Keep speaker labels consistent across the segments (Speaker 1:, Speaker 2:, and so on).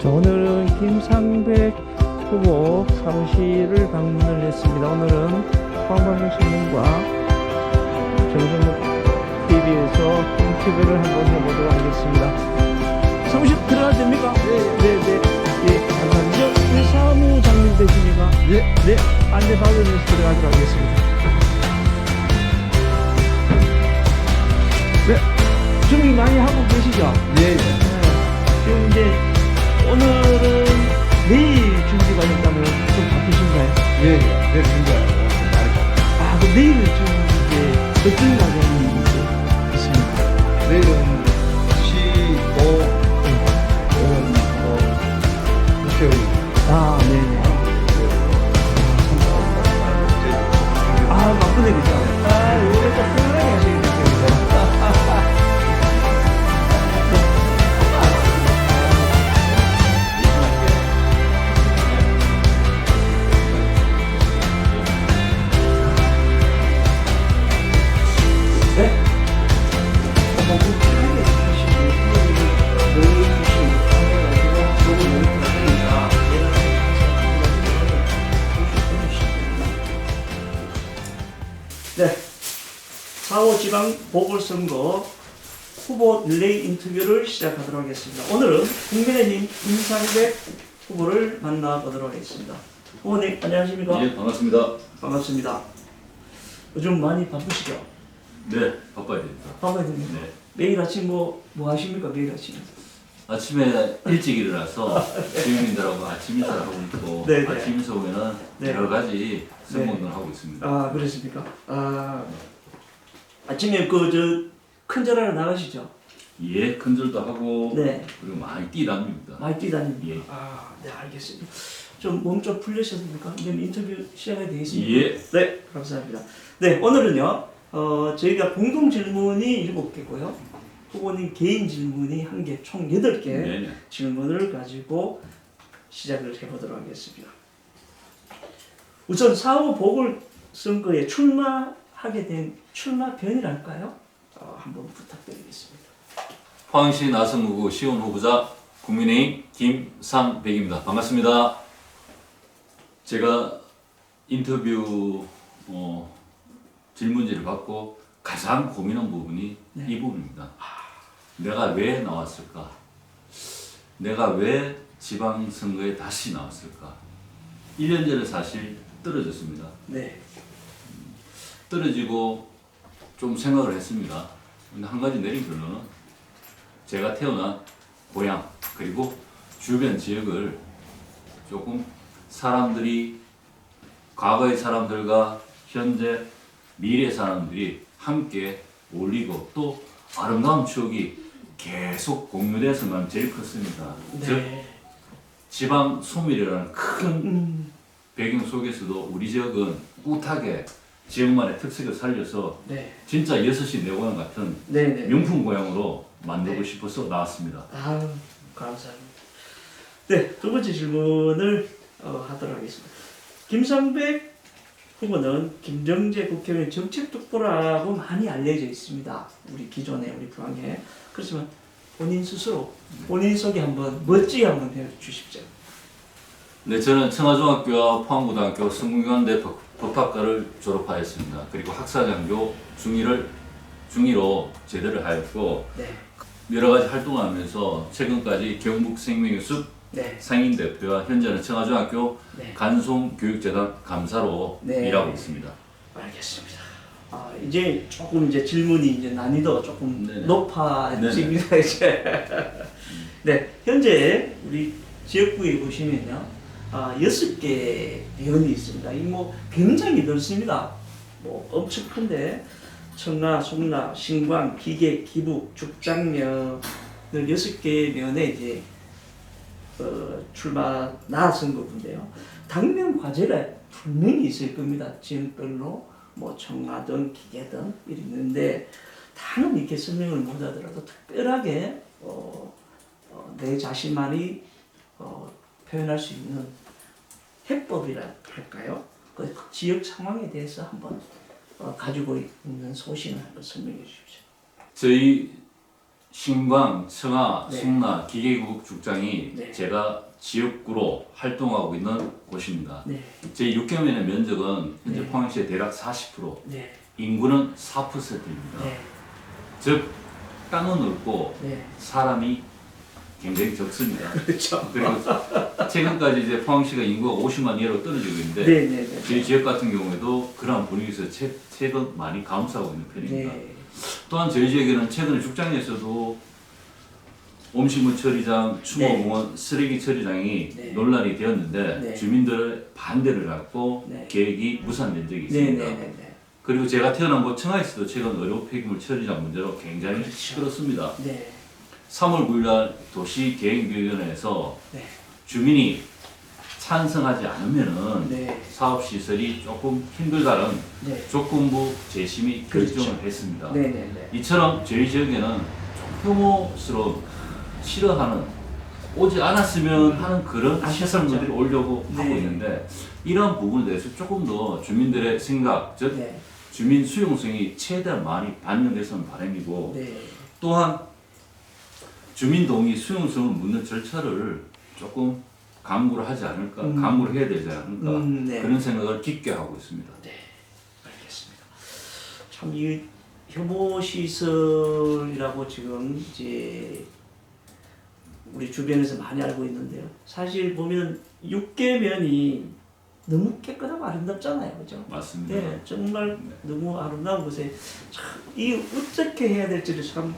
Speaker 1: 자, 오늘은 김상백 후보 사무실을 방문을 했습니다. 오늘은 포항방송신문과 정정목 TV에서 인터뷰를 한번 해보도록 하겠습니다. 사무실 들어가도 됩니까? 네. 예, 감사합니다. 우리 사무장님 되십니까? 네. 안내 받으면서 들어가도록 하겠습니다. 네. 준비 많이 하고 계시죠?
Speaker 2: 네.
Speaker 1: 지금 이제 오늘은 내일 준비가 있다면 좀 바쁘신가요?
Speaker 2: 네, 준비하고
Speaker 1: 아, 그럼 내일은 좀 이제 어떤 과정이 있습니까?
Speaker 2: 내일은 시도 오는 국회의원
Speaker 1: 아, 네네. 아, 바쁘네, 그죠? 아, 요새 좀 편하게 하시겠네요. 네, 4.5 지방 보궐선거 후보 릴레이 인터뷰를 시작하도록 하겠습니다. 오늘은 국민의힘 김상백 후보를 만나보도록 하겠습니다. 후보님 안녕하십니까?
Speaker 3: 예, 반갑습니다.
Speaker 1: 반갑습니다. 요즘 많이 바쁘시죠?
Speaker 3: 네, 바빠야 됩니다.
Speaker 1: 바빠야 됩니까?
Speaker 3: 네.
Speaker 1: 매일 아침 뭐 하십니까? 매일 아침?
Speaker 3: 아침에 일찍 일어나서 주민들하고 아침 인사를 하고 있고
Speaker 1: 네, 네.
Speaker 3: 아침 인사 후에는
Speaker 1: 네.
Speaker 3: 여러 가지 선거운동을 하고 있습니다.
Speaker 1: 아, 그렇습니까? 아, 아침에 큰절하러 나가시죠?
Speaker 3: 예, 큰절도 하고
Speaker 1: 네.
Speaker 3: 그리고 많이 뛰다닙니다.
Speaker 1: 많이 뛰다닙니다.
Speaker 3: 예.
Speaker 1: 아, 네, 알겠습니다. 좀 몸 좀 풀리셨습니까? 이제 인터뷰 시작이 되겠습니다.
Speaker 3: 예.
Speaker 1: 네, 감사합니다. 네, 오늘은요, 저희가 공동 질문이 7개고요. 후보님 개인 질문이 1개, 총 8개
Speaker 3: 네.
Speaker 1: 질문을 가지고 시작을 해보도록 하겠습니다. 우선 4.5 보궐선거에 출마하게 된 출마변이랄까요? 한번 부탁드리겠습니다.
Speaker 3: 포항시 나성구구 시원 후보자 국민의힘 김상백입니다. 반갑습니다. 제가 인터뷰 질문지를 받고 가장 고민한 부분이
Speaker 1: 네.
Speaker 3: 이 부분입니다. 내가 왜 나왔을까? 내가 왜 지방선거에 다시 나왔을까? 1년 전에 사실 떨어졌습니다.
Speaker 1: 네.
Speaker 3: 떨어지고 좀 생각을 했습니다. 근데 한 가지 내린 결론은 제가 태어난 고향 그리고 주변 지역을 조금 사람들이 과거의 사람들과 현재 미래 사람들이 함께 어울리고 또 아름다운 추억이 계속 공유돼서만 제일 컸습니다.
Speaker 1: 네.
Speaker 3: 즉 지방 소멸이라는 큰
Speaker 1: 음,
Speaker 3: 배경 속에서도 우리 지역은 꿋하게 지역만의 특색을 살려서
Speaker 1: 네.
Speaker 3: 진짜 6시 내 고향 같은
Speaker 1: 네네.
Speaker 3: 명품 고향으로 만들고
Speaker 1: 네.
Speaker 3: 싶어서 나왔습니다.
Speaker 1: 아, 감사합니다. 네, 두 번째 질문을 하도록 하겠습니다. 김상백 후보는 김정재 국회의원 정책특보라고 많이 알려져 있습니다. 우리 기존에 우리 포항에. 그렇지만 본인 스스로 본인 소개 한번 멋지게 한번 해주십시오.
Speaker 3: 네, 저는 청하중학교와 포항고등학교 성균관대 법학과를 졸업하였습니다. 그리고 학사장교 중위로 제대를 하였고
Speaker 1: 네,
Speaker 3: 여러 가지 활동을 하면서 최근까지 경북생명유숲
Speaker 1: 네,
Speaker 3: 상임대표와 현재는 청하중학교
Speaker 1: 네.
Speaker 3: 간송교육재단 감사로
Speaker 1: 네.
Speaker 3: 일하고 있습니다.
Speaker 1: 알겠습니다. 이제 조금 질문이 이제 난이도가 조금
Speaker 3: 네네.
Speaker 1: 높아집니다. 이제. 네, 현재 우리 지역구에 보시면요, 6개 면이 있습니다. 이 뭐 굉장히 넓습니다. 뭐 엄청 큰데 청라, 송라, 신광, 기계, 기북, 죽장면을 6개 면에 이제 출마 나선 거군데요. 당면 과제가 분명히 있을 겁니다. 지역별로 뭐 청라든 기계든 있는데 다는 이렇게 설명을 못하더라도 특별하게 내 자신만이 표현할 수 있는 해법이라 할까요? 그 지역 상황에 대해서 한번 가지고 있는 소신을 한번 설명해 주십시오.
Speaker 3: 저희 신광, 청하,
Speaker 1: 네.
Speaker 3: 송라 기계국 축장이
Speaker 1: 네.
Speaker 3: 제가 지역구로 활동하고 있는 곳입니다.
Speaker 1: 네.
Speaker 3: 제 6개면의 면적은 현재
Speaker 1: 네.
Speaker 3: 포항시의 대략 40%,
Speaker 1: 네.
Speaker 3: 인구는 4%입니다.
Speaker 1: 네.
Speaker 3: 즉 땅은 넓고
Speaker 1: 네.
Speaker 3: 사람이 굉장히 적습니다.
Speaker 1: 그렇죠.
Speaker 3: 그리고 최근까지 이제 포항시가 인구가 50만 이하로 떨어지고 있는데
Speaker 1: 네, 네, 네.
Speaker 3: 저희 지역 같은 경우에도 그러한 분위기에서 최근 많이 감소하고 있는 편입니다.
Speaker 1: 네.
Speaker 3: 또한 저희 지역에는 최근에 죽장에서도 옴시문 처리장, 추모공원 쓰레기 처리장이
Speaker 1: 네.
Speaker 3: 논란이 되었는데
Speaker 1: 네.
Speaker 3: 주민들의 반대를 갖고
Speaker 1: 네.
Speaker 3: 계획이 무산된 적이
Speaker 1: 네,
Speaker 3: 있습니다.
Speaker 1: 네, 네, 네.
Speaker 3: 그리고 제가 태어난 곳 청하에서도 최근 의료 폐기물 처리장 문제로 굉장히
Speaker 1: 그렇죠.
Speaker 3: 시끄럽습니다.
Speaker 1: 네.
Speaker 3: 3월 9일 도시계획위원회에서
Speaker 1: 네.
Speaker 3: 주민이 찬성하지 않으면은
Speaker 1: 네.
Speaker 3: 사업 시설이 조금 힘들다는
Speaker 1: 네.
Speaker 3: 조건부 재심의
Speaker 1: 그렇죠.
Speaker 3: 결정을 했습니다.
Speaker 1: 네, 네, 네.
Speaker 3: 이처럼 저희 지역에는 좀 혐오스러운 싫어하는 오지 않았으면 하는 그런 시설물들이 오려고 하고
Speaker 1: 네.
Speaker 3: 있는데 이런 부분에 대해서 조금 더 주민들의 생각, 즉
Speaker 1: 네.
Speaker 3: 주민 수용성이 최대한 많이 반영돼서는 바람이고
Speaker 1: 네.
Speaker 3: 또한 주민 동의 수용성을 묻는 절차를 조금 강구를 하지 않을까, 강구를 해야 되지 않을까
Speaker 1: 네.
Speaker 3: 그런 생각을 깊게 하고 있습니다.
Speaker 1: 네, 알겠습니다. 참 이 혐오 시설이라고 지금 이제 우리 주변에서 많이 알고 있는데요. 사실 보면 육계면이 너무 깨끗하고 아름답잖아요, 그죠?
Speaker 3: 맞습니다.
Speaker 1: 네, 정말
Speaker 3: 네.
Speaker 1: 너무 아름다운 곳에 참 이 어떻게 해야 될지를 참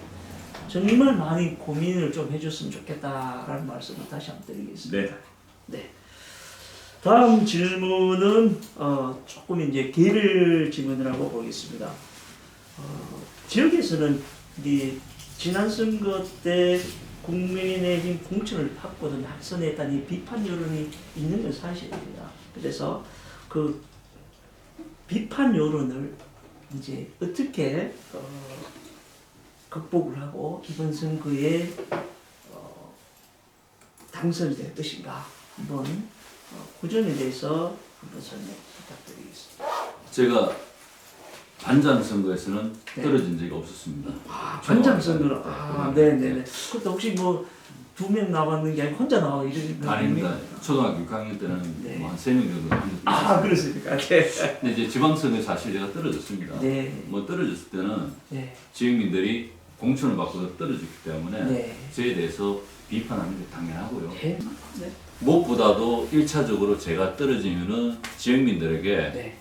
Speaker 1: 정말 많이 고민을 좀 해줬으면 좋겠다라는 말씀을 다시 한번 드리겠습니다. 네. 다음 질문은 조금 이제 개별 질문을 하고 보겠습니다. 지역에서는 이 지난 선거 때 국민의힘 공천을 받거든 합선했다는 이 비판 여론이 있는 건 사실입니다. 그래서 그 비판 여론을 이제 어떻게 극복을 하고 이번 선거에 당선이 될 것인가 한번 그 점에 대해서 한번 설명 부탁드리겠습니다.
Speaker 3: 제가 반장 선거에서는
Speaker 1: 네.
Speaker 3: 떨어진 적이 없었습니다.
Speaker 1: 반장 선거는
Speaker 3: 네.
Speaker 1: 네네네. 그때 혹시 뭐 2명 나왔는 게 아니고 혼자 나와 이런 거
Speaker 3: 아닙니다. 초등학교 6학년 때는
Speaker 1: 네.
Speaker 3: 뭐 한 3명 정도 있었어요.
Speaker 1: 그렇습니까? 네.
Speaker 3: 근데 이제 지방선거에 사실 제가 떨어졌습니다.
Speaker 1: 네.
Speaker 3: 뭐 떨어졌을 때는
Speaker 1: 네.
Speaker 3: 지역민들이 공천을 받고 떨어졌기 때문에
Speaker 1: 네.
Speaker 3: 저에 대해서 비판하는 게 당연하고요.
Speaker 1: 네. 네.
Speaker 3: 무엇보다도 1차적으로 제가 떨어지면은 지역민들에게
Speaker 1: 네.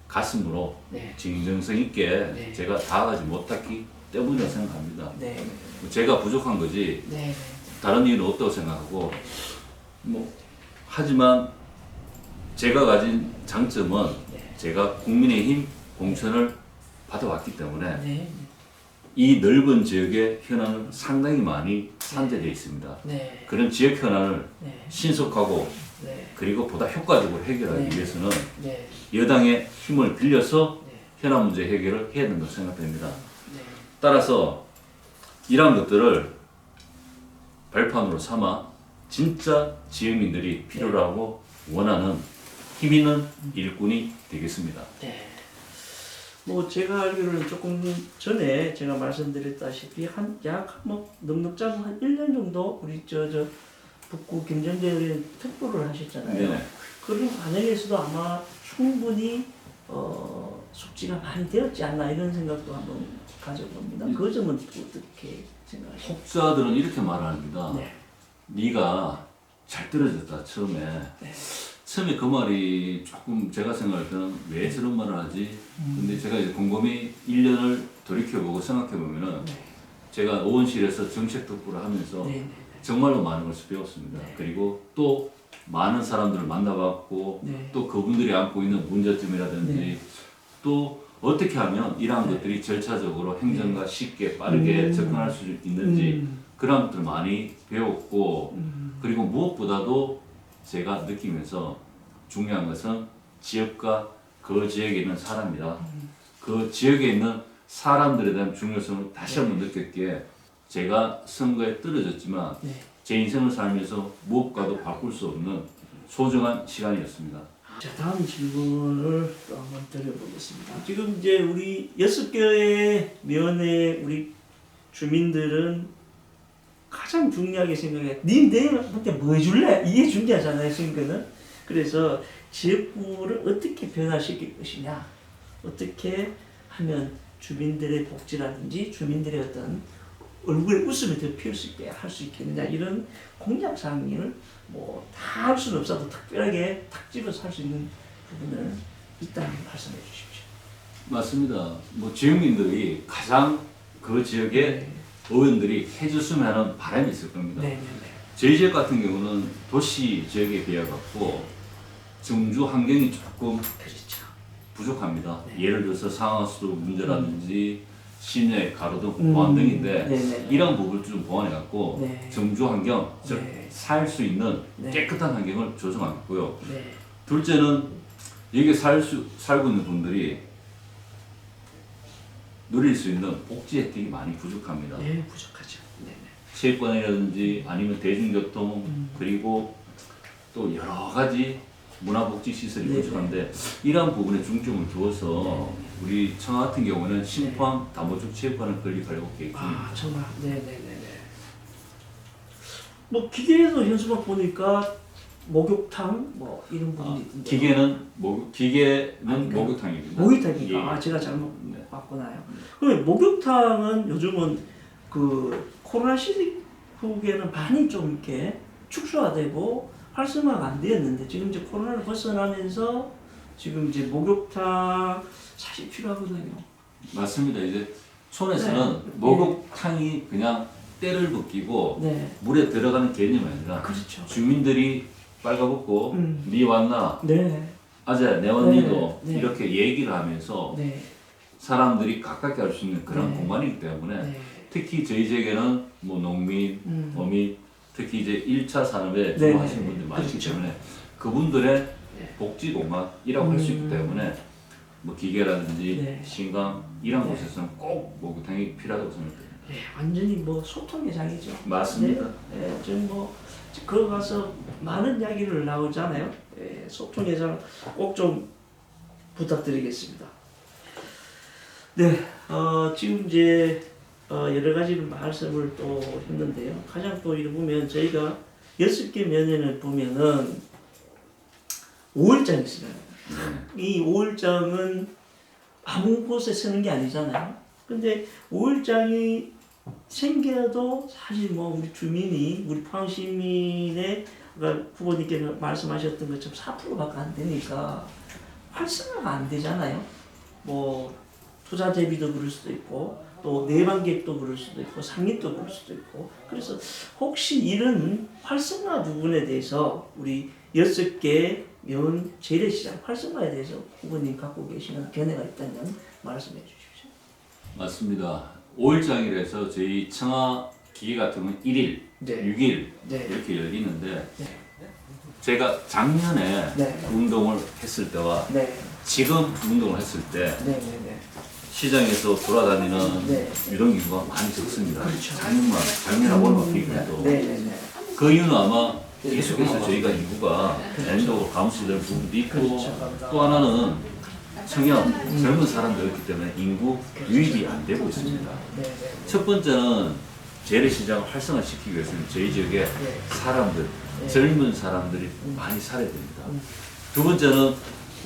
Speaker 3: 가슴으로
Speaker 1: 네.
Speaker 3: 진정성 있게
Speaker 1: 네.
Speaker 3: 제가 다가가지 못했기 때문이라고 생각합니다.
Speaker 1: 네.
Speaker 3: 제가 부족한 거지
Speaker 1: 네.
Speaker 3: 다른 이유는 없다고 생각하고 뭐 하지만 제가 가진 장점은
Speaker 1: 네.
Speaker 3: 제가 국민의힘 공천을 받아왔기 때문에
Speaker 1: 네.
Speaker 3: 이 넓은 지역의 현안은 상당히 많이 산재되어 있습니다.
Speaker 1: 네.
Speaker 3: 그런 지역 현안을
Speaker 1: 네.
Speaker 3: 신속하고
Speaker 1: 네.
Speaker 3: 그리고 보다 효과적으로 해결하기
Speaker 1: 네.
Speaker 3: 위해서는
Speaker 1: 네.
Speaker 3: 여당의 힘을 빌려서
Speaker 1: 네.
Speaker 3: 현안 문제 해결을 해야 된다고 생각됩니다.
Speaker 1: 네.
Speaker 3: 따라서 이러한 것들을 발판으로 삼아 진짜 지역민들이 필요로 하고 원하는 힘 있는 일꾼이 되겠습니다.
Speaker 1: 네. 뭐 제가 알기로는 조금 전에 제가 말씀드렸다시피 한약뭐 넉넉 잡으면 한 1년 정도 우리 저 북구 김정재 의원 특보를 하셨잖아요.
Speaker 3: 네.
Speaker 1: 그런 과정에서도 아마 충분히 숙지가 많이 되었지 않나 이런 생각도 한번 가져봅니다. 그 점은 어떻게 생각하십니까?
Speaker 3: 혹자들은 이렇게 말합니다.
Speaker 1: 네.
Speaker 3: 네가 잘 떨어졌다 처음에.
Speaker 1: 네.
Speaker 3: 처음에 그 말이 조금 제가 생각할 때는 왜 저런 말을 하지? 근데 제가 이제 곰곰이 1년을 돌이켜보고 생각해보면은
Speaker 1: 네.
Speaker 3: 제가 의원실에서 정책 특보를 하면서
Speaker 1: 네.
Speaker 3: 정말로 많은 것을 배웠습니다.
Speaker 1: 네.
Speaker 3: 그리고 또 많은 사람들을 만나봤고
Speaker 1: 네.
Speaker 3: 또 그분들이 안고 있는 문제점이라든지
Speaker 1: 네.
Speaker 3: 또 어떻게 하면 이러한
Speaker 1: 네.
Speaker 3: 것들이 절차적으로 행정과 쉽게 빠르게 접근할 수 있는지 그런 것들 많이 배웠고 그리고 무엇보다도 제가 느끼면서 중요한 것은 지역과 그 지역에 있는 사람이다. 그 지역에 있는 사람들에 대한 중요성을 다시 한번 느꼈기에 제가 선거에 떨어졌지만
Speaker 1: 네.
Speaker 3: 제 인생을 살면서 무엇과도 바꿀 수 없는 소중한 시간이었습니다.
Speaker 1: 자, 다음 질문을 또 한번 드려보겠습니다. 지금 이제 우리 6개의 면에 우리 주민들은 가장 중요하게 생각해. 니 내한테 뭐 해줄래? 이게 중요하잖아요, 선거는. 그래서 지역구를 어떻게 변화시킬 것이냐, 어떻게 하면 주민들의 복지라든지 주민들의 어떤 얼굴에 웃음을 더 피울 수 있게 할 수 있겠느냐, 이런 공약 사항을 뭐 다 할 수는 없어도 특별하게 탁 집어서 할 수 있는 부분을 있다는 말씀해 주십시오.
Speaker 3: 맞습니다. 뭐 지역민들이 가장 그 지역의 의원들이 해줬으면 하는 바람이 있을 겁니다.
Speaker 1: 네네네.
Speaker 3: 저희 지역 같은 경우는 도시 지역에 비해 갖고 정주 환경이 조금
Speaker 1: 그렇죠.
Speaker 3: 부족합니다.
Speaker 1: 네.
Speaker 3: 예를 들어서 상하수도 문제라든지 시내 가로등 보안 등인데
Speaker 1: 네네.
Speaker 3: 이런 부분을 좀 보완해 갖고
Speaker 1: 네.
Speaker 3: 정주 환경, 즉
Speaker 1: 네.
Speaker 3: 살 수 있는
Speaker 1: 네.
Speaker 3: 깨끗한 환경을 조성하고요.
Speaker 1: 네.
Speaker 3: 둘째는 여기 살고 있는 분들이 누릴 수 있는 복지 혜택이 많이 부족합니다.
Speaker 1: 네, 부족하죠. 네네.
Speaker 3: 체육관이라든지 아니면 대중교통 그리고 또 여러 가지 문화복지 시설이
Speaker 1: 네네.
Speaker 3: 부족한데 이러한 부분에 중점을 두어서 우리 청하 같은 경우는 신포항 담보축 체육관을 건립하려고 계획 중입니다.
Speaker 1: 아, 정말. 네네네네. 뭐 기계에서 현수막 보니까 목욕탕 뭐 이런 부분이 있는데.
Speaker 3: 기계는
Speaker 1: 아니,
Speaker 3: 목욕탕입니다.
Speaker 1: 목욕탕이니까.
Speaker 3: 예.
Speaker 1: 아, 제가 잘못
Speaker 3: 네.
Speaker 1: 봤구나요. 그럼 목욕탕은 요즘은 그 코로나 시국에는 많이 좀 이렇게 축소화되고 활성화가 안 되었는데 지금 이제 코로나를 벗어나면서 지금 이제 목욕탕 사실 필요하거든요.
Speaker 3: 맞습니다. 이제 촌에서는
Speaker 1: 네.
Speaker 3: 목욕탕이 그냥 때를 벗기고
Speaker 1: 네.
Speaker 3: 물에 들어가는 개념이 아니라
Speaker 1: 그렇죠.
Speaker 3: 주민들이 빨가벗고 니 왔나
Speaker 1: 네.
Speaker 3: 아재 내 언니도
Speaker 1: 네. 네.
Speaker 3: 이렇게 얘기를 하면서
Speaker 1: 네.
Speaker 3: 사람들이 가깝게 할 수 있는 그런
Speaker 1: 네.
Speaker 3: 공간이기 때문에
Speaker 1: 네.
Speaker 3: 특히 저희 지역에는 뭐 농민, 어민, 특히 이제 1차 산업에
Speaker 1: 네.
Speaker 3: 종사하시는 분들이 많기
Speaker 1: 그렇죠.
Speaker 3: 때문에 그분들의
Speaker 1: 네.
Speaker 3: 복지 공간이라고 할 수 있기 때문에 뭐 기계라든지
Speaker 1: 네.
Speaker 3: 신강 이런
Speaker 1: 네.
Speaker 3: 곳에서는 꼭 목욕탕이 필요하다고 생각합니다.
Speaker 1: 네, 완전히 뭐 소통의 장이죠.
Speaker 3: 맞습니다.
Speaker 1: 네, 네, 지금 뭐 거기 가서 많은 이야기를 나오잖아요. 네, 소통의 장 꼭 좀 부탁드리겠습니다. 네, 지금 이제 여러 가지를 말씀을 또 했는데요. 가장 또 이를 보면 저희가 6개 면연을 보면은 5일장이 있어요. 이 5일장은 아무 곳에 쓰는 게 아니잖아요. 근데 5일장이 생겨도 사실 뭐 우리 주민이 우리 포항 시민의 아까 후보님께서 말씀하셨던 것처럼 4%밖에 안 되니까 활성화가 안 되잖아요. 뭐 투자 대비도 그럴 수도 있고 또 내방객도 그럴 수도 있고 상립도 그럴 수도 있고 그래서 혹시 이런 활성화 부분에 대해서 우리 6개 면 재래시장 활성화에 대해서 후보님 갖고 계시는 견해가 있다면 말씀해 주십시오.
Speaker 3: 맞습니다. 5일장이라서 저희 청하 기계 같은 경우는 1일,
Speaker 1: 네.
Speaker 3: 6일
Speaker 1: 네.
Speaker 3: 이렇게 열리는데
Speaker 1: 네.
Speaker 3: 제가 작년에
Speaker 1: 네.
Speaker 3: 운동을 했을 때와
Speaker 1: 네.
Speaker 3: 지금 운동을 했을 때
Speaker 1: 네. 네.
Speaker 3: 시장에서 돌아다니는
Speaker 1: 네.
Speaker 3: 유동인구가 많이 적습니다.
Speaker 1: 그렇죠.
Speaker 3: 작년하고 얼마 비교해도
Speaker 1: 네. 네.
Speaker 3: 그 이유는 아마 계속해서 저희가 인구가 연속으로 감소될 부분도 있고
Speaker 1: 그렇죠.
Speaker 3: 또 하나는 청년, 젊은 사람들이었기 때문에 인구 유입이 안 되고 있습니다.
Speaker 1: 네. 네.
Speaker 3: 첫 번째는 재래시장을 활성화시키기 위해서는 저희 지역에
Speaker 1: 네.
Speaker 3: 사람들,
Speaker 1: 네.
Speaker 3: 젊은 사람들이 많이 살아야 됩니다. 두 번째는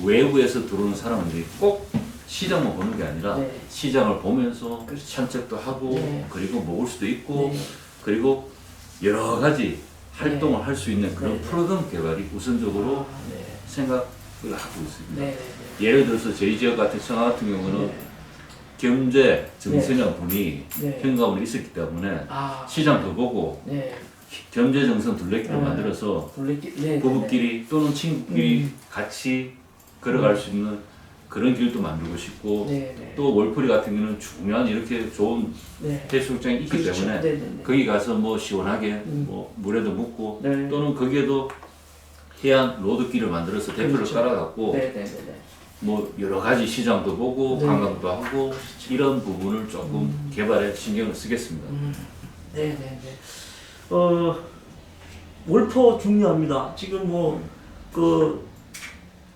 Speaker 3: 외부에서 들어오는 사람들이 꼭 시장만 보는 게 아니라
Speaker 1: 네.
Speaker 3: 시장을 보면서
Speaker 1: 그렇죠.
Speaker 3: 산책도 하고
Speaker 1: 네.
Speaker 3: 그리고 먹을 수도 있고
Speaker 1: 네.
Speaker 3: 그리고 여러 가지 활동을 할 수 있는 그런
Speaker 1: 네.
Speaker 3: 프로그램 개발이 우선적으로
Speaker 1: 아, 네.
Speaker 3: 생각을 하고 있습니다.
Speaker 1: 네.
Speaker 3: 예를 들어서 저희 지역 같은 청하 같은 경우는
Speaker 1: 네.
Speaker 3: 경제 정세냐 분이
Speaker 1: 네.
Speaker 3: 현감을 있었기 때문에
Speaker 1: 아.
Speaker 3: 시장도 보고
Speaker 1: 네.
Speaker 3: 경제 정선 둘레길을
Speaker 1: 네.
Speaker 3: 만들어서
Speaker 1: 둘레길. 네.
Speaker 3: 부부끼리 또는 친구끼리 같이 걸어갈 수 있는 그런 길도 만들고 싶고
Speaker 1: 네. 네.
Speaker 3: 또 월풀이 같은 경우는 중요한 이렇게 좋은
Speaker 1: 네.
Speaker 3: 해수욕장이 있기
Speaker 1: 그렇죠.
Speaker 3: 때문에
Speaker 1: 네. 네.
Speaker 3: 거기 가서 뭐 시원하게 뭐 물에도 묻고
Speaker 1: 네.
Speaker 3: 또는 거기에도 해안 로드길을 만들어서 대표를
Speaker 1: 그렇죠.
Speaker 3: 깔아갖고
Speaker 1: 네. 네. 네.
Speaker 3: 뭐 여러 가지 시장도 보고
Speaker 1: 네.
Speaker 3: 관광도 하고 이런 부분을 조금 개발에 신경을 쓰겠습니다.
Speaker 1: 네. 네. 네. 월포 중요합니다. 지금 뭐 그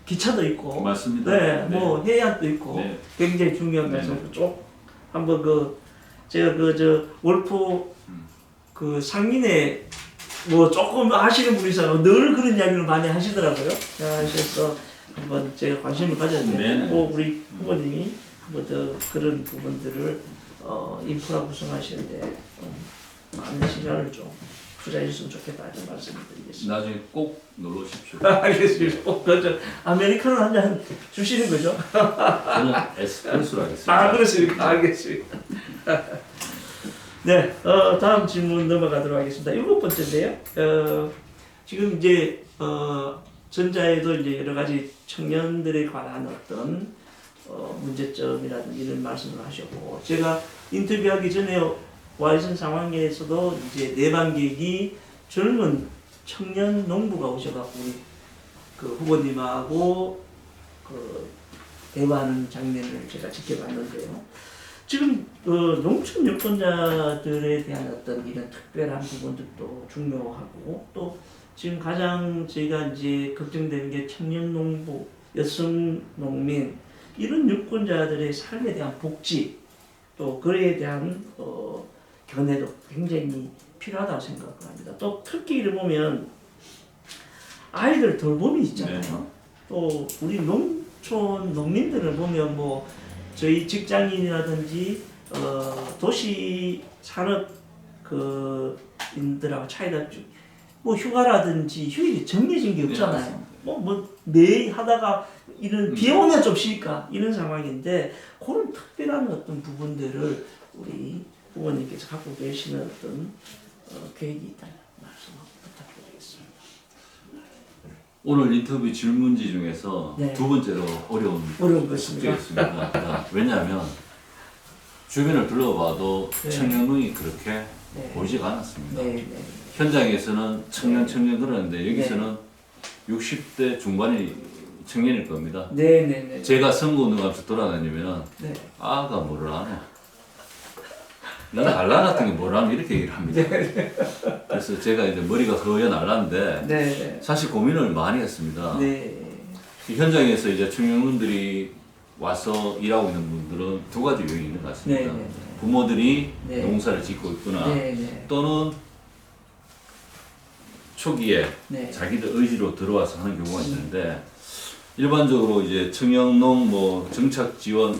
Speaker 1: 기차도 있고,
Speaker 3: 맞습니다.
Speaker 1: 네, 뭐 해안도 있고
Speaker 3: 네.
Speaker 1: 굉장히 중요한
Speaker 3: 네.
Speaker 1: 것을 쭉 한번 그 제가 월포 그 상인회 뭐 조금 아시는 분이서 늘 그런 이야기를 많이 하시더라고요. 그래서 한번 제가 관심을 가졌는데
Speaker 3: 네.
Speaker 1: 뭐 우리 후보님이 뭐 더 그런 부분들을 인프라 구성하시는데 많은 시간을 좀 투자해 주시면 좋겠다 이런 말씀을 드리겠습니다.
Speaker 3: 나중에 꼭 놀러 오십시오.
Speaker 1: 알겠습니다. 그죠. 아메리카노 한 잔 주시는 거죠?
Speaker 3: 저는 에스프레소로 하겠습니다.
Speaker 1: 아 그렇습니까? 알겠습니다. 네, 다음 질문 넘어가도록 하겠습니다. 7번째인데요. 지금 이제 전자에도 이제 여러 가지 청년들에 관한 어떤 문제점이라든지 이런 말씀을 하셨고, 제가 인터뷰하기 전에 와 있는 상황에서도 이제 내방객이 젊은 청년 농부가 오셔갖고 우리 그 후보님하고 그 대화하는 장면을 제가 지켜봤는데요. 지금 농촌 유권자들에 대한 어떤 이런 특별한 부분들도 중요하고, 또 지금 가장 저희가 이제 걱정되는 게 청년 농부, 여성 농민 이런 유권자들의 삶에 대한 복지, 또 그에 대한 견해도 굉장히 필요하다고 생각합니다. 또 특히 이를 보면 아이들 돌봄이 있잖아요.
Speaker 3: 네.
Speaker 1: 또 우리 농촌 농민들을 보면 뭐 저희 직장인이라든지 도시 산업 인들하고 차이가 뭐 휴가라든지 휴일이 정해진 게 없잖아요.
Speaker 3: 네,
Speaker 1: 뭐 매일 하다가 이런 비 오면 좀 쉴까 이런 상황인데, 그런 특별한 어떤 부분들을 우리 후보님께서 갖고 계시는 어떤 계획이 있다면 말씀 부탁드리겠습니다.
Speaker 3: 오늘 인터뷰 질문지 중에서
Speaker 1: 네.
Speaker 3: 두 번째로 어려운
Speaker 1: 것입니다.
Speaker 3: 숙제였습니다. 왜냐하면 주변을 둘러봐도
Speaker 1: 네.
Speaker 3: 청년이 그렇게
Speaker 1: 네.
Speaker 3: 보이지가 않았습니다.
Speaker 1: 네, 네.
Speaker 3: 현장에서는 청년 그러는데 여기서는 60대 중반의 청년일 겁니다.
Speaker 1: 네, 네, 네.
Speaker 3: 제가 선거운동하면서 돌아다니면
Speaker 1: 네.
Speaker 3: 아가 뭐를 아노? 나는 알라 같은 게 뭘 아노? 이렇게 얘기를 합니다. 그래서 제가 이제 머리가 허연 알라인데
Speaker 1: 네, 네.
Speaker 3: 사실 고민을 많이 했습니다.
Speaker 1: 네.
Speaker 3: 현장에서 이제 청년분들이 와서 일하고 있는 분들은 두 가지 요인이 있는 것 같습니다.
Speaker 1: 네, 네, 네.
Speaker 3: 부모들이
Speaker 1: 네.
Speaker 3: 농사를 짓고 있거나
Speaker 1: 네, 네.
Speaker 3: 또는 초기에
Speaker 1: 네.
Speaker 3: 자기들 의지로 들어와서 하는 경우가 있는데, 일반적으로 이제 청년농 뭐 정착 지원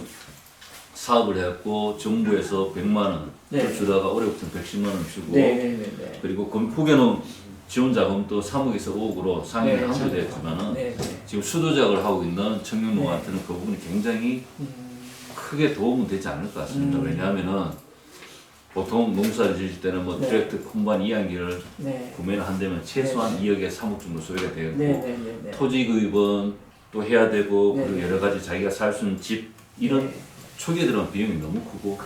Speaker 3: 사업을 해갖고 정부에서 100만 원
Speaker 1: 네.
Speaker 3: 주다가 어렵든 110만 원 주고,
Speaker 1: 네, 네, 네, 네.
Speaker 3: 그리고 후계농 지원 자금도 3억에서 5억으로 상향이
Speaker 1: 네,
Speaker 3: 한도되었지만은
Speaker 1: 네, 네.
Speaker 3: 지금 수도작을 하고 있는 청년농한테는
Speaker 1: 네.
Speaker 3: 그 부분이 굉장히
Speaker 1: 음,
Speaker 3: 크게 도움은 되지 않을 것 같습니다. 왜냐하면은 보통 농사를 지을 때는 뭐
Speaker 1: 네.
Speaker 3: 트랙터 콤바인 이양기를
Speaker 1: 네.
Speaker 3: 구매를 한다면 최소한
Speaker 1: 네.
Speaker 3: 2억에 3억 정도 소요가 되고,
Speaker 1: 네, 네, 네, 네.
Speaker 3: 토지 구입은 또 해야 되고,
Speaker 1: 네.
Speaker 3: 그리고 여러 가지 자기가 살 수 있는 집 이런
Speaker 1: 네.
Speaker 3: 초기에 들어간 비용이 너무 크고,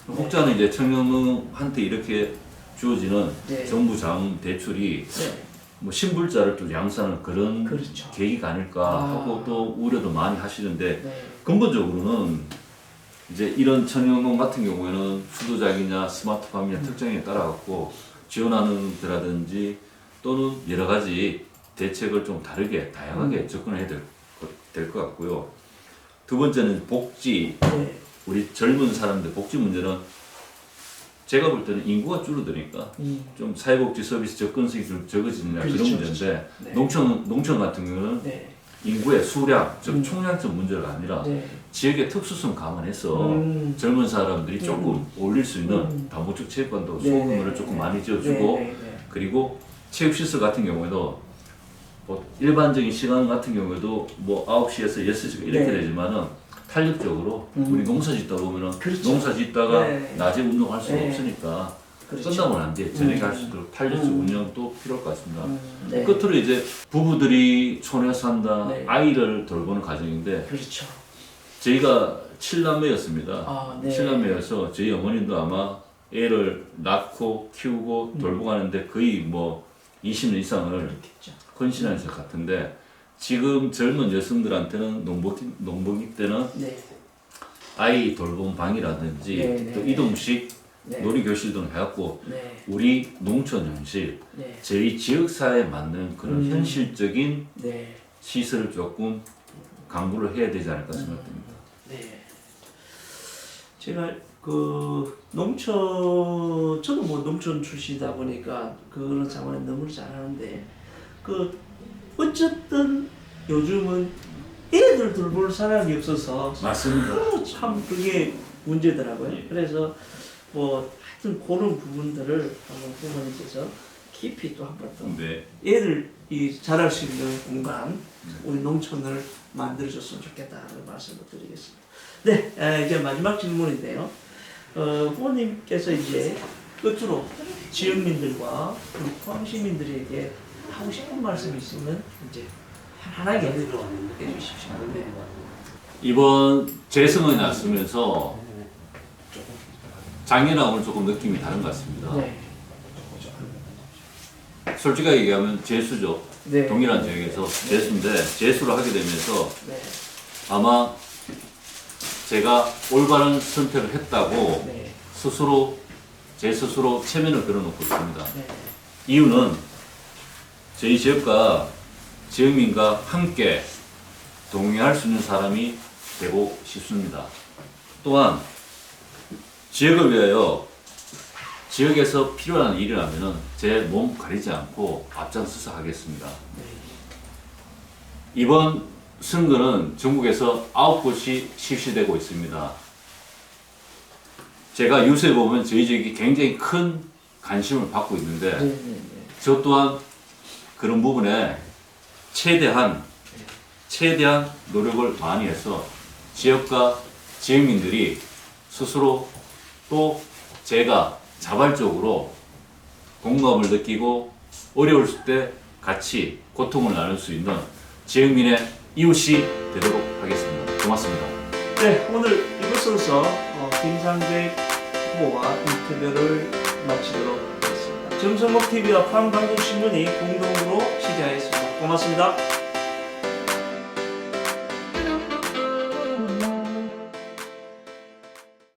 Speaker 1: 네.
Speaker 3: 혹자는 이제 청년한테 이렇게 주어지는
Speaker 1: 네.
Speaker 3: 정부 자금 대출이
Speaker 1: 네.
Speaker 3: 뭐 신불자를 또 양산하는 그런
Speaker 1: 그렇죠.
Speaker 3: 계기가 아닐까 하고 또 우려도 많이 하시는데,
Speaker 1: 네.
Speaker 3: 근본적으로는 이제 이런 청년농 같은 경우에는 수도작이냐 스마트팜이냐 특정에 따라 갖고 지원하는 데라든지 또는 여러 가지 대책을 좀 다르게 다양하게 접근해야 될 것 같고요. 두 번째는 복지.
Speaker 1: 네.
Speaker 3: 우리 젊은 사람들 복지 문제는 제가 볼 때는 인구가 줄어드니까 좀 사회복지 서비스 접근성이 좀 적어지느냐
Speaker 1: 그렇죠,
Speaker 3: 그런 문제인데,
Speaker 1: 그렇죠. 네.
Speaker 3: 농촌 같은 경우는
Speaker 1: 네.
Speaker 3: 인구의 수량, 즉 총량적 문제가 아니라
Speaker 1: 네.
Speaker 3: 지역의 특수성 감안해서 젊은 사람들이 조금 올릴 수 있는 다목적 체육관도
Speaker 1: 네,
Speaker 3: 소규모를
Speaker 1: 네,
Speaker 3: 조금
Speaker 1: 네.
Speaker 3: 많이 지어주고,
Speaker 1: 네, 네, 네.
Speaker 3: 그리고 체육시설 같은 경우에도 뭐 일반적인 시간 같은 경우에도 뭐 9시에서 6시 이렇게
Speaker 1: 네.
Speaker 3: 되지만은 탄력적으로 우리 농사 짓다 보면은
Speaker 1: 그렇죠.
Speaker 3: 농사 짓다가
Speaker 1: 네.
Speaker 3: 낮에 운동할 수가
Speaker 1: 네.
Speaker 3: 없으니까
Speaker 1: 그렇죠.
Speaker 3: 끝나면 안 돼. 저녁에 할 수 있도록 탄력적 운영도 필요할 것 같습니다.
Speaker 1: 네.
Speaker 3: 끝으로 이제 부부들이 촌에 산다,
Speaker 1: 네.
Speaker 3: 아이를 돌보는 가정인데,
Speaker 1: 그렇죠.
Speaker 3: 저희가 7남매였습니다.
Speaker 1: 아, 네.
Speaker 3: 7남매여서 저희 어머님도 아마 애를 낳고 키우고 돌보고 하는데 거의 뭐 20년 이상을
Speaker 1: 그렇겠죠.
Speaker 3: 헌신하신 것 같은데, 지금 젊은 여성들한테는 농복기 때는
Speaker 1: 네.
Speaker 3: 아이 돌봄 방이라든지
Speaker 1: 네, 네,
Speaker 3: 또
Speaker 1: 네.
Speaker 3: 이동식
Speaker 1: 네.
Speaker 3: 놀이교실 등 해갖고
Speaker 1: 네.
Speaker 3: 우리 농촌 현실,
Speaker 1: 네.
Speaker 3: 저희 지역사회에 맞는 그런 현실적인
Speaker 1: 네.
Speaker 3: 시설을 조금 강구를 해야 되지 않을까 생각됩니다.
Speaker 1: 네. 제가 그 농촌 저도 뭐 농촌 출신이다 보니까 그런 상황을 너무 잘 아는데 그 어쨌든 요즘은 애들 돌볼 사람이 없어서
Speaker 3: 맞습니다.
Speaker 1: 참 그게 문제더라고요. 그래서 뭐 하여튼 그런 부분들을 한번 부모님께서 깊이 또 한번 더
Speaker 3: 네.
Speaker 1: 애들이 자랄 수 있는 공간, 우리 농촌을 만들어줬으면 좋겠다는 말씀을 드리겠습니다. 네, 이제 마지막 질문인데요. 부모님께서 이제 끝으로 지역민들과 우리 포항 시민들에게 하고 싶은 말씀이 있으면 이제 편안하게 해주십시오. 네.
Speaker 3: 이번 재선언이 났으면서 작년하고는 조금 느낌이 다른 것 같습니다.
Speaker 1: 네.
Speaker 3: 솔직하게 얘기하면 재수죠.
Speaker 1: 네.
Speaker 3: 동일한 지역에서 재수인데 재수를 하게 되면서
Speaker 1: 네.
Speaker 3: 아마 제가 올바른 선택을 했다고
Speaker 1: 네.
Speaker 3: 제 스스로 체면을 걸어놓고 있습니다.
Speaker 1: 네.
Speaker 3: 이유는 저희 지역과 지역민과 함께 동행할 수 있는 사람이 되고 싶습니다. 또한 지역을 위하여 지역에서 필요한 일이라면 제 몸 가리지 않고 앞장서서 하겠습니다. 이번 선거는 전국에서 9곳이 실시되고 있습니다. 제가 뉴스에 보면 저희 지역이 굉장히 큰 관심을 받고 있는데 저 또한 그런 부분에 최대한 노력을 많이 해서 지역과 지역민들이 스스로 또 제가 자발적으로 공감을 느끼고 어려울 때 같이 고통을 나눌 수 있는 지역민의 이웃이 되도록 하겠습니다. 고맙습니다.
Speaker 1: 네, 오늘 이것으로서 김상백 후보와 인터뷰를 마치도록 하겠습니다. 정성목TV와 포항방송신문이 공동으로 취재하였습니다. 고맙습니다.